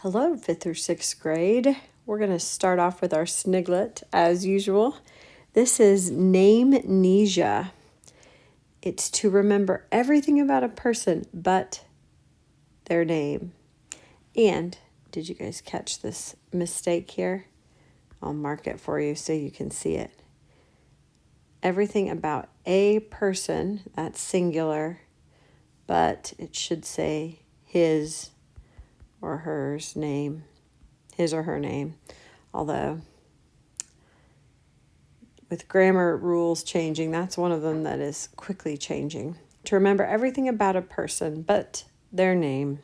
Hello, 5th through 6th grade. We're going to start off with our sniglet as usual. This is name-nesia. It's to remember everything about a person but their name. And did you guys catch this mistake here? I'll mark it for you so you can see it. Everything about a person, that's singular, but it should say his or hers name, his or her name. Although, with grammar rules changing, that's one of them that is quickly changing. To remember everything about a person but their name.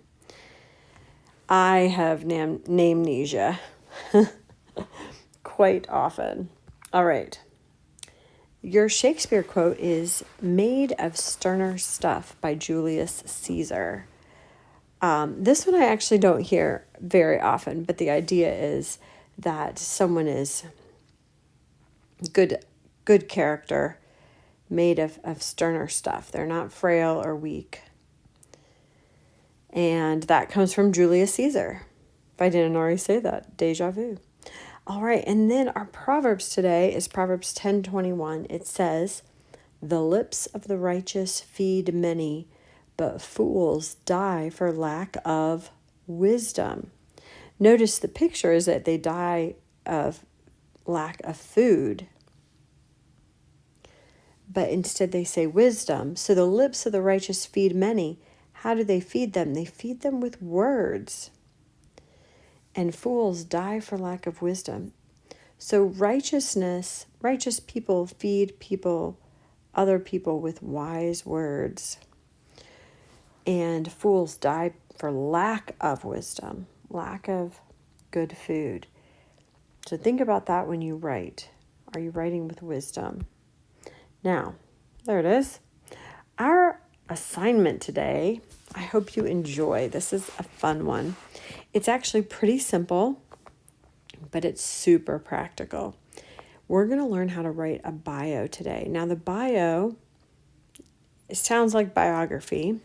I have name-nesia quite often. All right. Your Shakespeare quote is "made of sterner stuff" by Julius Caesar. This one I actually don't hear very often, but the idea is that someone is good character, made of sterner stuff. They're not frail or weak. And that comes from Julius Caesar. If I didn't already say that, deja vu. All right, and then our Proverbs today is Proverbs 10:21. It says, "The lips of the righteous feed many, but fools die for lack of wisdom." Notice the picture is that they die of lack of food, but instead they say wisdom. So the lips of the righteous feed many. How do they feed them? They feed them with words. And fools die for lack of wisdom. So righteous people feed other people with wise words. And fools die for lack of wisdom, lack of good food. So think about that when you write. Are you writing with wisdom? Now, there it is. Our assignment today, I hope you enjoy. This is a fun one. It's actually pretty simple, but it's super practical. We're going to learn how to write a bio today. Now, the bio, it sounds like biography,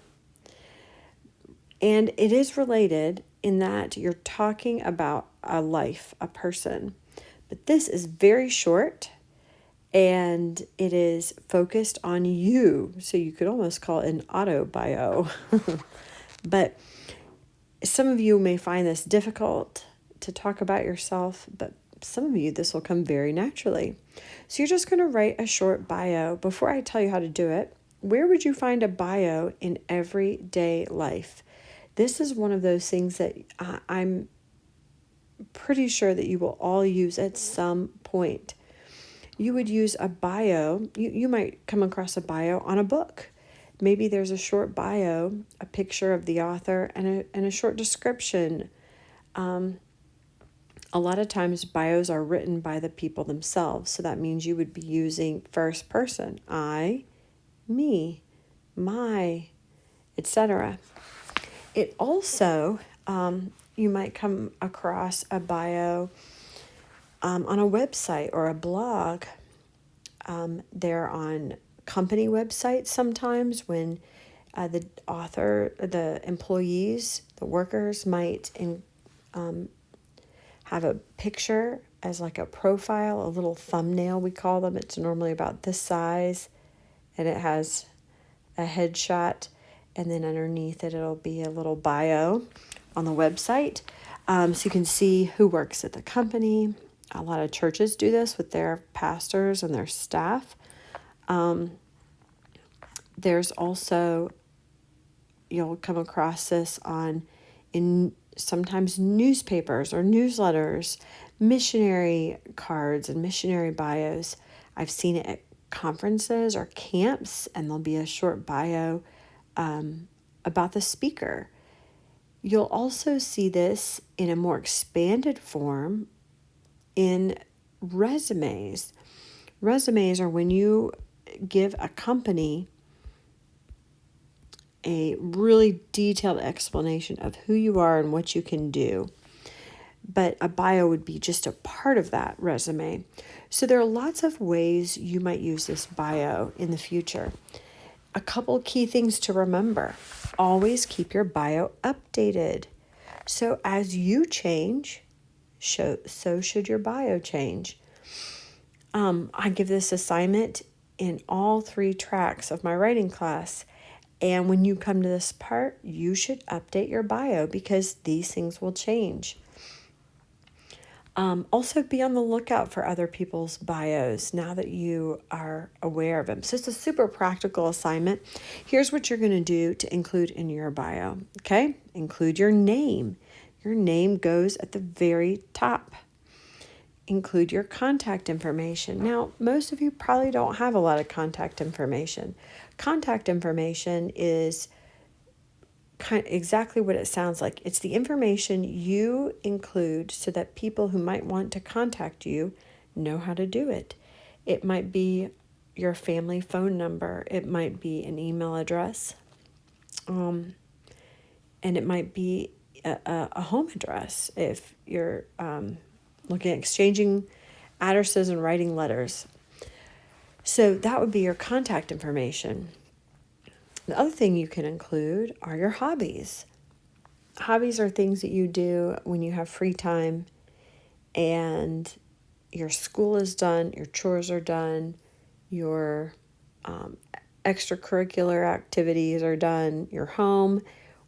and it is related in that you're talking about a life, a person. But this is very short, and it is focused on you. So you could almost call it an auto bio. But some of you may find this difficult to talk about yourself, but some of you, this will come very naturally. So you're just going to write a short bio. Before I tell you how to do it, where would you find a bio in everyday life? This is one of those things that I'm pretty sure that you will all use at some point. You would use a bio. You might come across a bio on a book. Maybe there's a short bio, a picture of the author, and a short description. A lot of times bios are written by the people themselves. So that means you would be using first person. I, me, my, etc. It also, you might come across a bio on a website or a blog. They're on company websites sometimes when the author, the employees, the workers might have a picture as like a profile, a little thumbnail we call them. It's normally about this size, and it has a headshot, and then underneath it it'll be a little bio on the website. So you can see who works at the company. A lot of churches do this with their pastors and their staff. There's also, you'll come across this in sometimes newspapers or newsletters, missionary cards and missionary bios. I've seen it at conferences or camps, and there'll be a short bio about the speaker. You'll also see this in a more expanded form in resumes. Resumes are when you give a company a really detailed explanation of who you are and what you can do. But a bio would be just a part of that resume. So there are lots of ways you might use this bio in the future. A couple key things to remember. Always keep your bio updated. So as you change, so should your bio change. I give this assignment in all 3 tracks of my writing class. And when you come to this part, you should update your bio because these things will change. Also, be on the lookout for other people's bios now that you are aware of them. So it's a super practical assignment. Here's what you're going to do to include in your bio. Okay, include your name. Your name goes at the very top. Include your contact information. Now, most of you probably don't have a lot of contact information. Contact information is exactly what it sounds like. It's the information you include so that people who might want to contact you know how to do it. It might be your family phone number. It might be an email address. And it might be a home address if you're looking at exchanging addresses and writing letters. So that would be your contact information. The other thing you can include are your hobbies. Hobbies are things that you do when you have free time and your school is done, your chores are done, your extracurricular activities are done, you're home.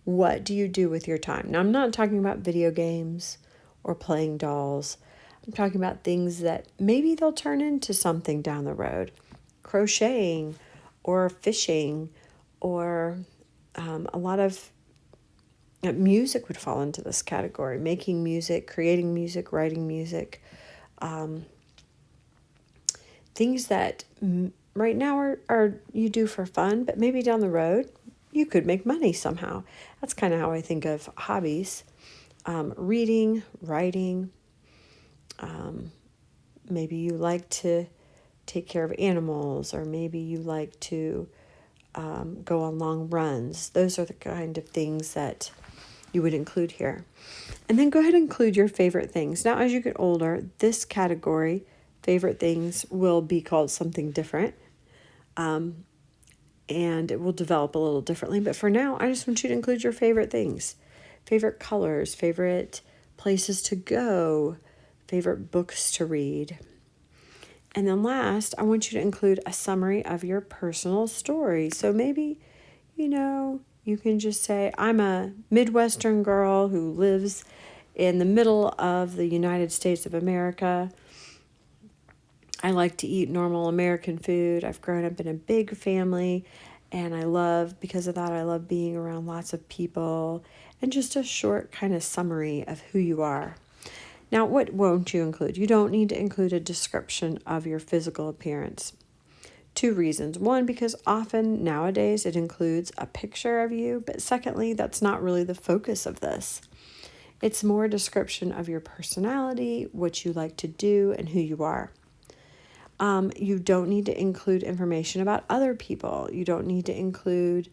What do you do with your time? Now, I'm not talking about video games or playing dolls. I'm talking about things that maybe they'll turn into something down the road. Crocheting or fishing or a lot of music would fall into this category. Making music, creating music, writing music. Things that right now are you do for fun, but maybe down the road you could make money somehow. That's kind of how I think of hobbies. Reading, writing. Maybe you like to take care of animals, or maybe you like to go on long runs. Those are the kind of things that you would include here. And then go ahead and include your favorite things. Now, as you get older, this category, favorite things, will be called something different. And it will develop a little differently. But for now, I just want you to include your favorite things. Favorite colors, favorite places to go, favorite books to read. And then last, I want you to include a summary of your personal story. So maybe, you can just say, I'm a Midwestern girl who lives in the middle of the United States of America. I like to eat normal American food. I've grown up in a big family, and because of that, I love being around lots of people, and just a short kind of summary of who you are. Now, what won't you include? You don't need to include a description of your physical appearance. 2 reasons. 1, because often nowadays it includes a picture of you, but secondly, that's not really the focus of this. It's more a description of your personality, what you like to do, and who you are. You don't need to include information about other people. You don't need to include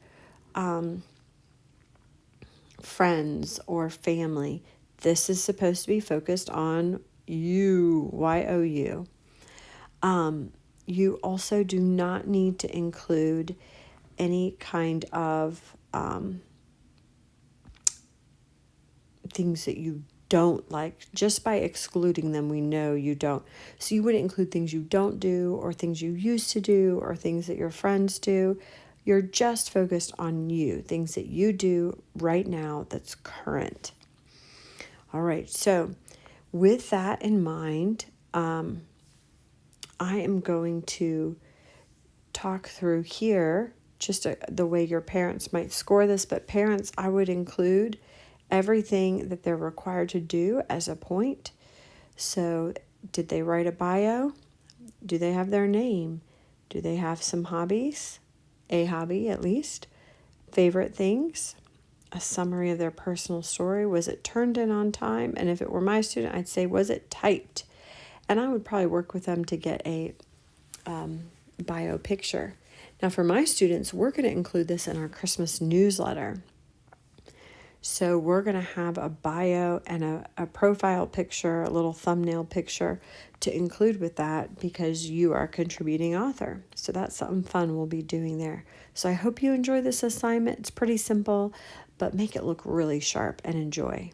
friends or family. This is supposed to be focused on you, Y-O-U. You also do not need to include any kind of things that you don't like. Just by excluding them, we know you don't. So you wouldn't include things you don't do, or things you used to do, or things that your friends do. You're just focused on you, things that you do right now that's current. All right, so with that in mind, I am going to talk through here just the way your parents might score this. But parents, I would include everything that they're required to do as a point. So did they write a bio? Do they have their name? Do they have some hobbies? A hobby at least. Favorite things? A summary of their personal story. Was it turned in on time? And if it were my student, I'd say, was it typed? And I would probably work with them to get a bio picture. Now for my students, we're going to include this in our Christmas newsletter. So we're going to have a bio and a profile picture, a little thumbnail picture to include with that, because you are a contributing author. So that's something fun we'll be doing there. So I hope you enjoy this assignment. It's pretty simple, but make it look really sharp and enjoy.